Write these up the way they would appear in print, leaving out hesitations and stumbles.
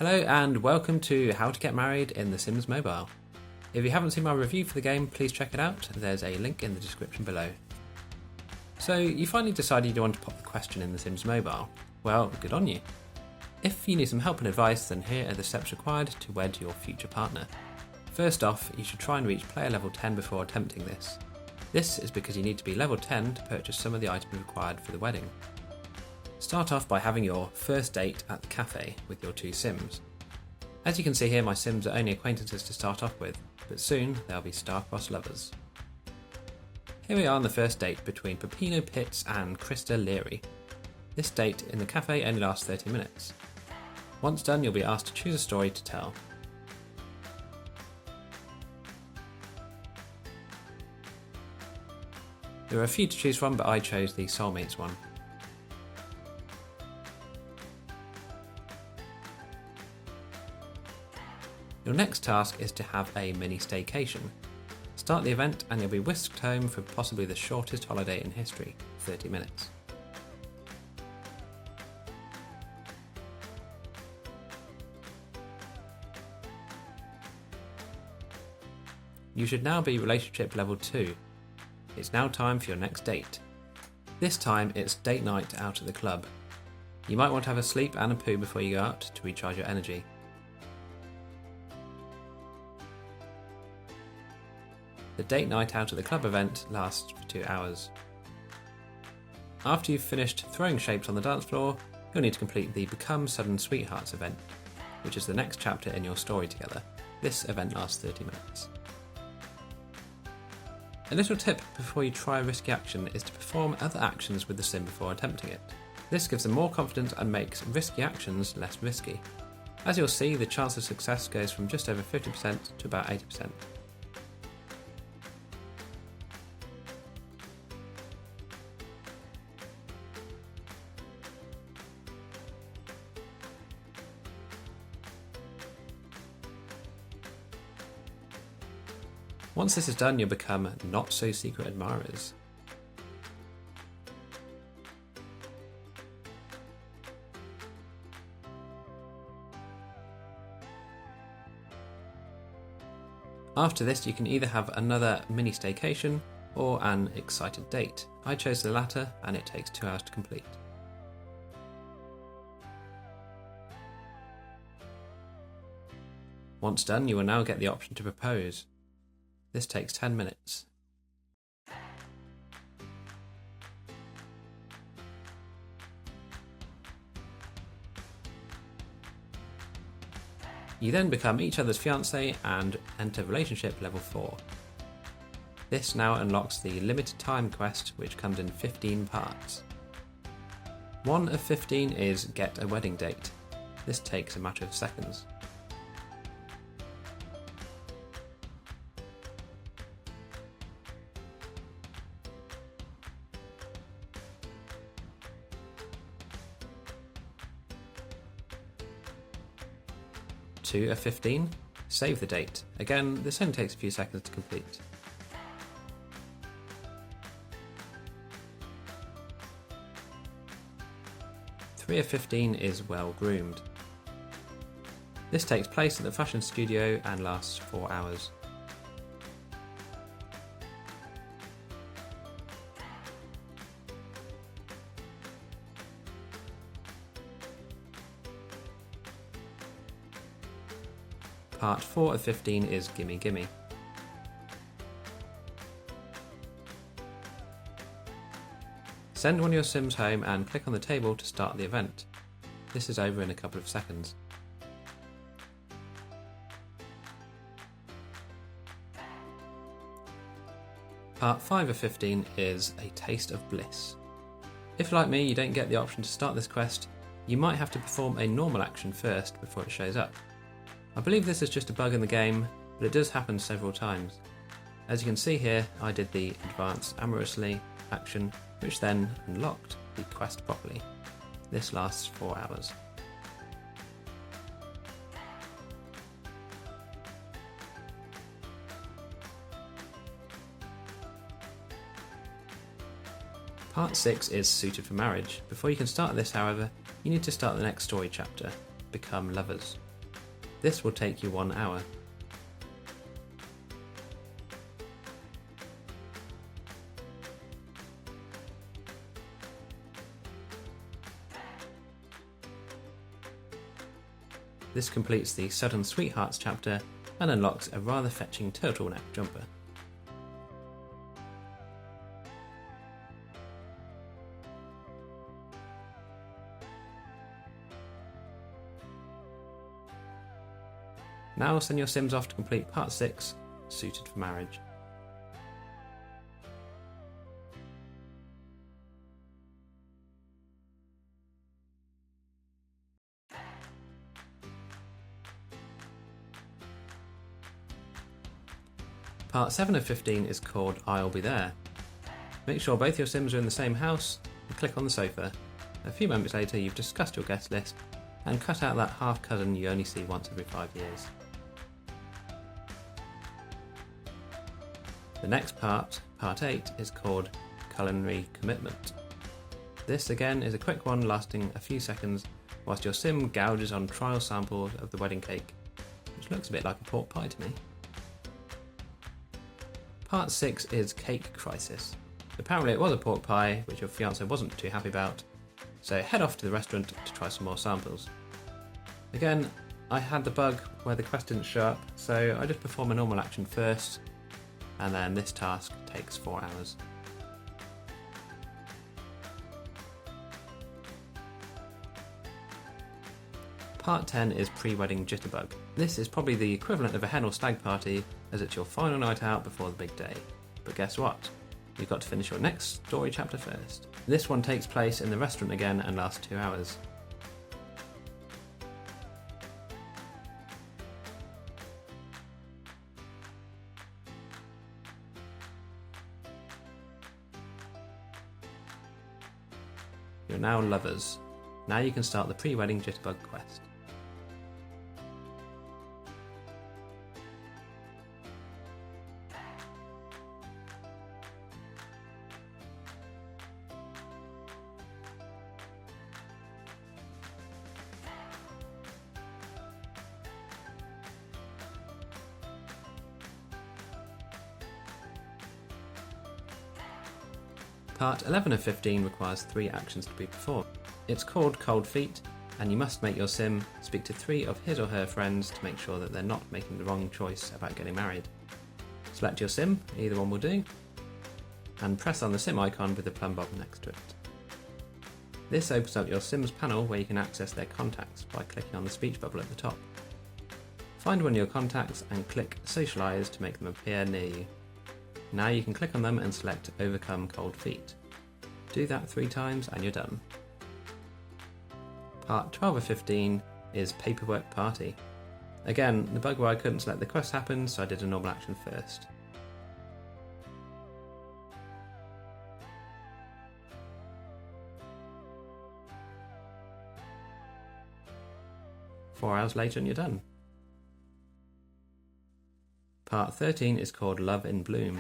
Hello and welcome to How to Get Married in The Sims Mobile. If you haven't seen my review for the game, please check it out. There's a link in the description below. So you finally decided you want to pop the question in The Sims Mobile. Well, good on you. If you need some help and advice, then here are the steps required to wed your future partner. First off, you should try and reach player level 10 before attempting this. This is because you need to be level 10 to purchase some of the items required for the wedding. Start off by having your first date at the cafe with your two Sims. As you can see here, my Sims are only acquaintances to start off with, but soon they'll be star-crossed lovers. Here we are on the first date between Peppino Pitts and Krista Leary. This date in the cafe only lasts 30 minutes. Once done, you'll be asked to choose a story to tell. There are a few to choose from, but I chose the Soulmates one. Your next task is to have a mini staycation. Start the event and you'll be whisked home for possibly the shortest holiday in history, 30 minutes. You should now be relationship level 2. It's now time for your next date. This time it's date night out at the club. You might want to have a sleep and a poo before you go out to recharge your energy. The date night out at the club event lasts for 2 hours. After you've finished throwing shapes on the dance floor, you'll need to complete the Become Sudden Sweethearts event, which is the next chapter in your story together. This event lasts 30 minutes. A little tip before you try a risky action is to perform other actions with the sim before attempting it. This gives them more confidence and makes risky actions less risky. As you'll see, the chance of success goes from just over 50% to about 80%. Once this is done, you'll become not-so-secret admirers. After this, you can either have another mini staycation or an excited date. I chose the latter, and it takes 2 hours to complete. Once done, you will now get the option to propose. This takes 10 minutes. You then become each other's fiancé and enter relationship level 4. This now unlocks the limited time quest, which comes in 15 parts. One of 15 is get a wedding date. This takes a matter of seconds. Two of 15, save the date. Again, this only takes a few seconds to complete. Three of 15 is well groomed. This takes place at the fashion studio and lasts 4 hours. Part 4 of 15 is Gimme Gimme. Send one of your Sims home and click on the table to start the event. This is over in a couple of seconds. Part 5 of 15 is A Taste of Bliss. If, like me, you don't get the option to start this quest, you might have to perform a normal action first before it shows up. I believe this is just a bug in the game, but it does happen several times. As you can see here, I did the Advance Amorously action, which then unlocked the quest properly. This lasts 4 hours. Part 6 is suited for marriage. Before you can start this, however, you need to start the next story chapter, Become Lovers. This will take you 1 hour. This completes the Sudden Sweethearts chapter and unlocks a rather fetching turtleneck jumper. Now send your Sims off to complete part 6, Suited for Marriage. Part 7 of 15 is called I'll Be There. Make sure both your Sims are in the same house and click on the sofa. A few moments later you've discussed your guest list and cut out that half cousin you only see once every 5 years. The next part, Part 8, is called Culinary Commitment. This again is a quick one lasting a few seconds whilst your Sim gouges on trial samples of the wedding cake, which looks a bit like a pork pie to me. Part 6 is Cake Crisis. Apparently it was a pork pie, which your fiancé wasn't too happy about, so head off to the restaurant to try some more samples. Again, I had the bug where the quest didn't show up, so I just perform a normal action first, and then this task takes 4 hours. Part 10 is Pre-Wedding Jitterbug. This is probably the equivalent of a hen or stag party, as it's your final night out before the big day. But guess what? You've got to finish your next story chapter first. This one takes place in the restaurant again and lasts 2 hours. You're now lovers. Now you can start the pre-wedding jitterbug quest. Part 11 of 15 requires 3 actions to be performed. It's called Cold Feet, and you must make your Sim speak to 3 of his or her friends to make sure that they're not making the wrong choice about getting married. Select your Sim, either one will do, and press on the Sim icon with the plumb bob next to it. This opens up your Sims panel where you can access their contacts by clicking on the speech bubble at the top. Find one of your contacts and click Socialise to make them appear near you. Now you can click on them and select Overcome Cold Feet. Do that 3 times and you're done. Part 12 of 15 is Paperwork Party. Again, the bug where I couldn't select the quest happened, so I did a normal action first. Four hours later and you're done. Part 13 is called Love in Bloom.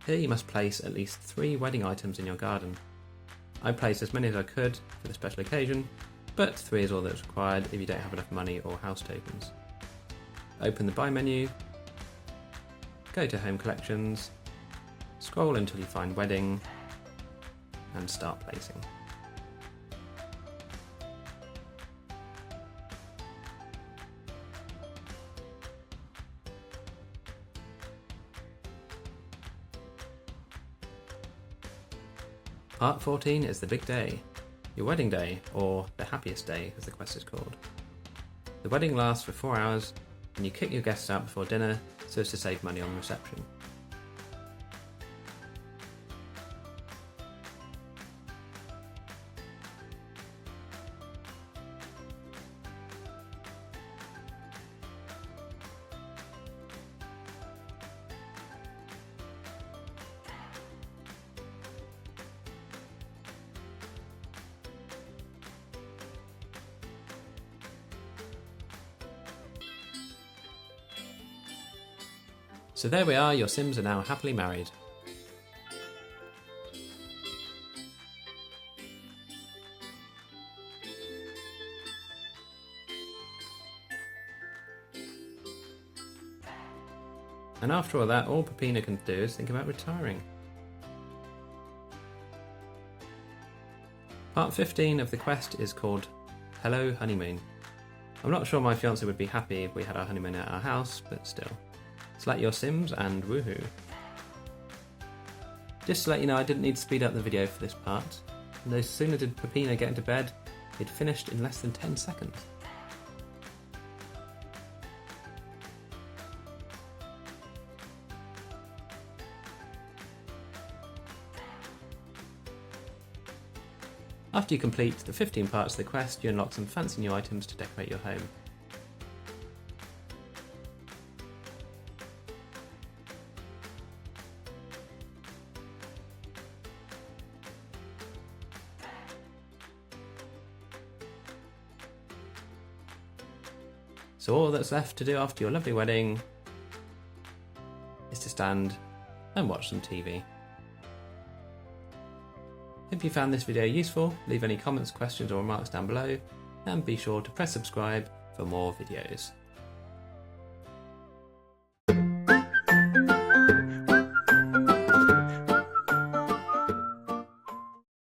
Here you must place at least 3 wedding items in your garden. I placed as many as I could for the special occasion, but 3 is all that's required if you don't have enough money or house tokens. Open the Buy menu, go to Home Collections, scroll until you find Wedding, and start placing. Part 14 is the big day, your wedding day, or the happiest day as the quest is called. The wedding lasts for 4 hours, and you kick your guests out before dinner so as to save money on the reception. So there we are, your Sims are now happily married. And after all that, all Peppina can do is think about retiring. Part 15 of the quest is called Hello Honeymoon. I'm not sure my fiance would be happy if we had our honeymoon at our house, but still. Select your Sims and woohoo. Just to let you know, I didn't need to speed up the video for this part. No sooner did Peppina get into bed, it finished in less than 10 seconds. After you complete the 15 parts of the quest, you unlock some fancy new items to decorate your home. So all that's left to do after your lovely wedding is to stand and watch some TV. If you found this video useful, leave any comments, questions or remarks down below, and be sure to press subscribe for more videos.